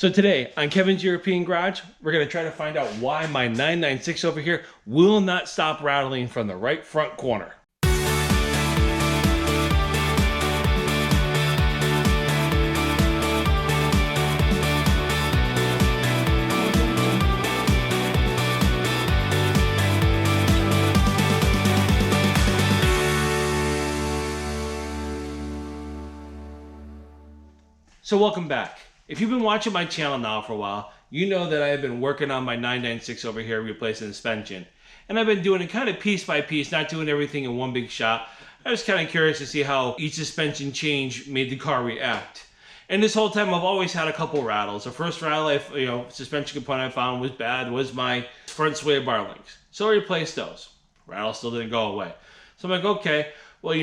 So today on Kevin's European Garage, we're going to try to find out why my 996 over here will not stop rattling from the right front corner. So welcome back. If you've been watching my channel now for a while, you know that I have been working on my 996 over here, replacing the suspension. And I've been doing it kind of piece by piece, not doing everything in one big shot. I was kind of curious to see how each suspension change made the car react. And this whole time I've always had a couple rattles. The first rattle, suspension component I found was bad was my front sway bar links. So I replaced those. Rattle still didn't go away. So I'm like, okay. Well,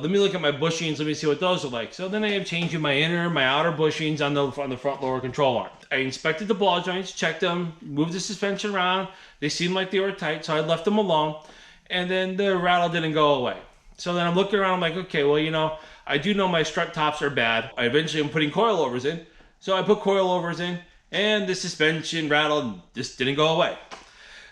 let me look at my bushings. Let me see what those are like. So then I am changing my inner, my outer bushings on the front lower control arm. I inspected the ball joints, checked them, moved the suspension around. They seemed like they were tight, so I left them alone. And then the rattle didn't go away. So then I'm looking around. I'm like, okay, well, I do know my strut tops are bad. I eventually am putting coilovers in. So I put coilovers in, and the suspension rattle just didn't go away.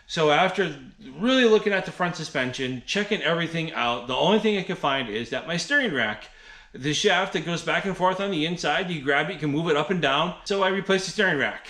So after really looking at the front suspension, checking everything out, the only thing I could find is that my steering rack, the shaft that goes back and forth on the inside, you grab it, you can move it up and down. So I replaced the steering rack.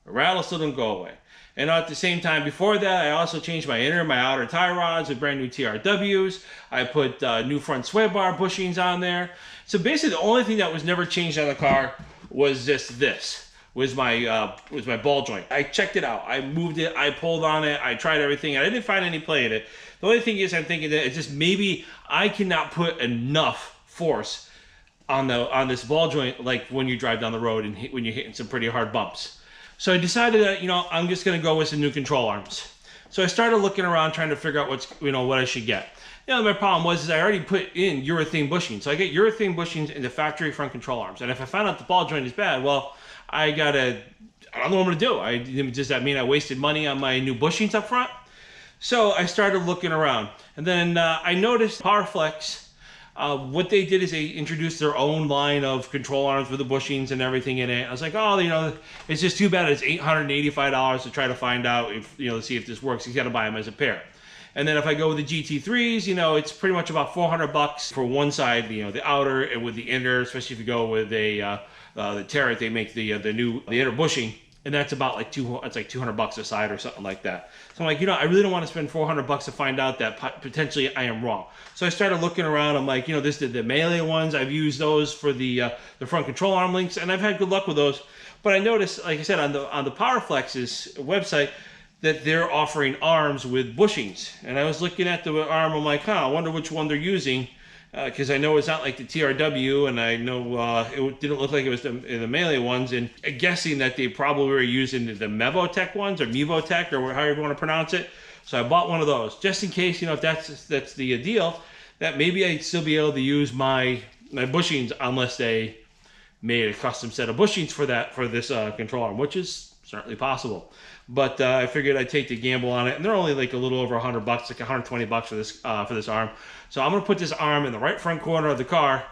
The rattle still didn't go away. And at the same time, before that, I also changed my inner, my outer tie rods with brand new TRWs. I put new front sway bar bushings on there. So basically the only thing that was never changed on the car was just this. Was my ball joint. I checked it out. I moved it. I pulled on it. I tried everything. And I didn't find any play in it. The only thing is, I'm thinking that it's just maybe I cannot put enough force on this ball joint, like when you drive down the road and when you're hitting some pretty hard bumps. So I decided that I'm just gonna go with some new control arms. So I started looking around trying to figure out what I should get. My problem was I already put in urethane bushings. So I get urethane bushings in the factory front control arms. And if I find out the ball joint is bad, well, I don't know what I'm gonna do. Does that mean I wasted money on my new bushings up front? So I started looking around, and then I noticed PowerFlex. What they did is they introduced their own line of control arms with the bushings and everything in it. I was like, oh, it's just too bad it's $885 to try to find out if to see if this works. You got to buy them as a pair. And then if I go with the GT3s, it's pretty much about $400 for one side, the outer, and with the inner, especially if you go with the Terrat, they make the inner bushing, and that's about like $200 a side or something like that. So I'm like, I really don't want to spend $400 to find out that potentially I am wrong. So I started looking around. I'm like, this the melee ones. I've used those for the front control arm links, and I've had good luck with those. But I noticed, like I said, on the PowerFlex's website, that they're offering arms with bushings. And I was looking at the arm, I'm like, I wonder which one they're using, because I know it's not like the TRW, and I know it didn't look like it was the melee ones, and guessing that they probably were using the Mevotech ones, or Mevotech, or however you want to pronounce it. So I bought one of those, just in case, if that's the deal, that maybe I'd still be able to use my bushings, unless they made a custom set of bushings for this control arm, which is certainly possible. But I figured I'd take the gamble on it, and they're only like a little over $100, like $120 for this arm. So I'm gonna put this arm in the right front corner of the car,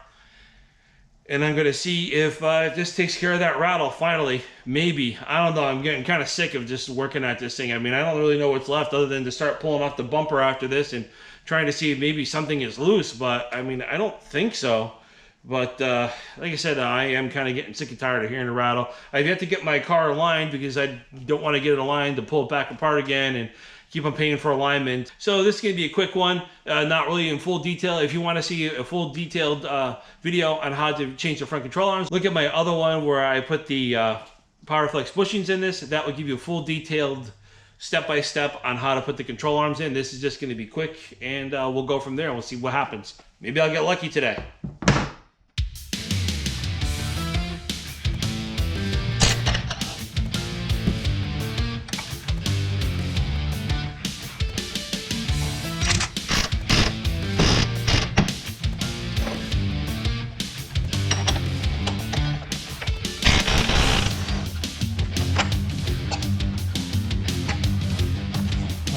and I'm gonna see if this takes care of that rattle finally. Maybe, I don't know. I'm getting kind of sick of just working at this thing. I don't really know what's left other than to start pulling off the bumper after this and trying to see if maybe something is loose. But I don't think so. But like I said, I am kind of getting sick and tired of hearing the rattle. I've yet to get my car aligned because I don't want to get it aligned to pull it back apart again and keep on paying for alignment. So this is going to be a quick one, not really in full detail. If you want to see a full detailed video on how to change the front control arms, look at my other one where I put the PowerFlex bushings in this. That will give you a full detailed step-by-step on how to put the control arms in. This is just going to be quick, and we'll go from there and we'll see what happens. Maybe I'll get lucky today.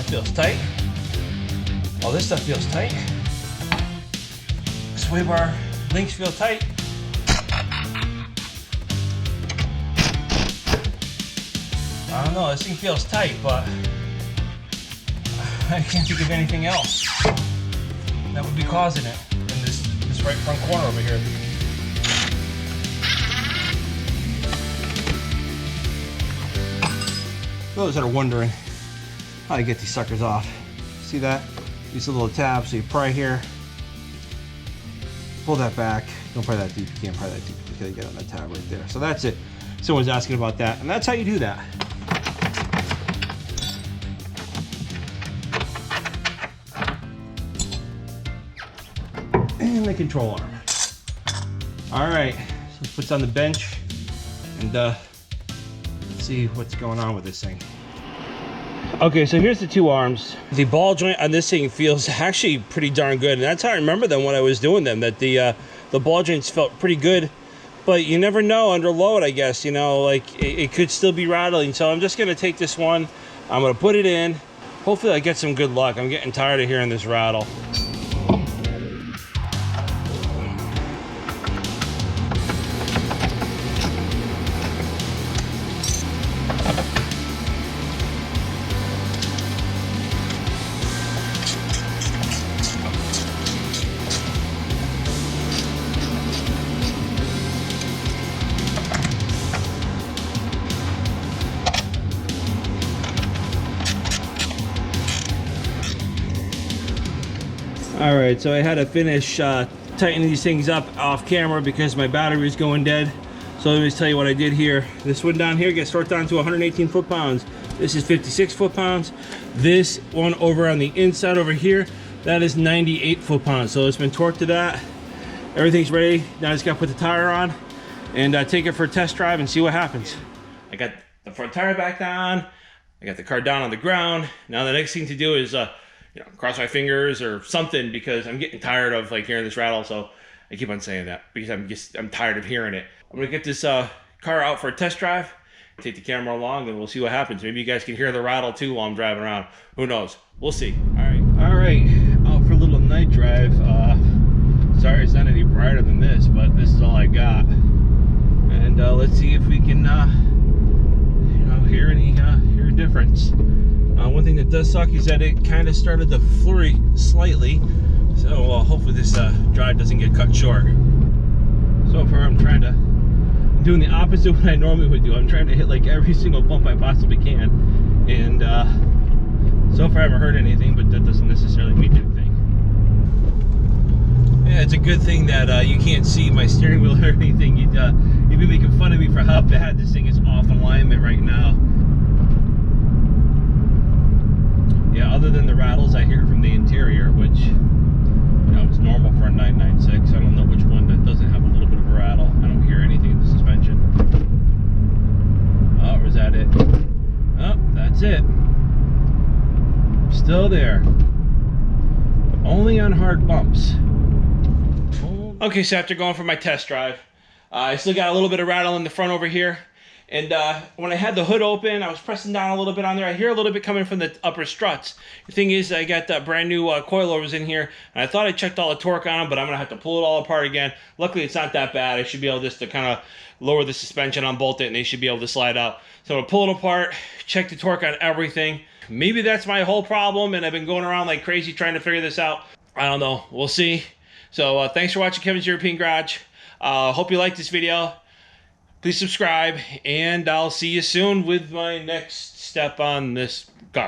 Feels tight. All this stuff feels tight. Sway bar links feel tight. know, this thing feels tight, but I can't think of anything else that would be causing it in this right front corner over here. Those that are wondering how to get these suckers off, see that? Use a little tab, so you pry here, pull that back. Don't pry that deep, you can't pry that deep until you get on that tab right there. So that's it. Someone's asking about that, and that's how you do that. And the control arm. All right, so let's put this on the bench and let's see what's going on with this thing. Okay, so here's the two arms. The ball joint on this thing feels actually pretty darn good, and that's how I remember them when I was doing them, that the ball joints felt pretty good. But you never know under load, I guess, you know, like it could still be rattling. So I'm just gonna take this one, I'm gonna put it in. Hopefully I get some good luck. I'm getting tired of hearing this rattle. All right, so I had to finish tightening these things up off camera because my battery is going dead. So let me just tell you what I did here. This one down here gets torqued down to 118 foot-pounds. This is 56 foot-pounds. This one over on the inside over here, that is 98 foot-pounds. So it's been torqued to that. Everything's ready. Now I just gotta put the tire on and take it for a test drive and see what happens. I got the front tire back on. I got the car down on the ground. Now the next thing to do is you know, cross my fingers or something, because I'm getting tired of like hearing this rattle. So I keep on saying that because I'm tired of hearing it. I'm gonna get this car out for a test drive, take the camera along, and we'll see what happens. Maybe you guys can hear the rattle too while I'm driving around. Who knows? We'll see. All right, out for a little night drive. Sorry it's not any brighter than this, but this is all I got. And let's see if we can you know, hear a difference. One thing that does suck is that it kind of started to flurry slightly, so hopefully this drive doesn't get cut short. So far I'm doing the opposite of what I normally would do. I'm trying to hit like every single bump I possibly can, and so far I haven't heard anything, but that doesn't necessarily mean anything. Yeah, it's a good thing that you can't see my steering wheel or anything. You'd be making fun of me for how bad this thing is off alignment right now. Yeah, other than the rattles I hear from the interior, which, you know, is normal for a 996. I don't know which one that doesn't have a little bit of a rattle. I don't hear anything in the suspension. Oh, or is that it? Oh, that's it. Still there. But only on hard bumps. Okay, so after going for my test drive, I still got a little bit of rattle in the front over here. And when I had the hood open, I was pressing down a little bit on there. I hear a little bit coming from the upper struts. The thing is, I got brand new coilovers in here, and I thought I checked all the torque on them, but I'm gonna have to pull it all apart again. Luckily, it's not that bad. I should be able just to kind of lower the suspension, unbolt it, and they should be able to slide out. So I'm gonna pull it apart, check the torque on everything. Maybe that's my whole problem, and I've been going around like crazy trying to figure this out. I don't know. We'll see. So thanks for watching Kevin's European Garage. Hope you liked this video. Please subscribe, and I'll see you soon with my next step on this car.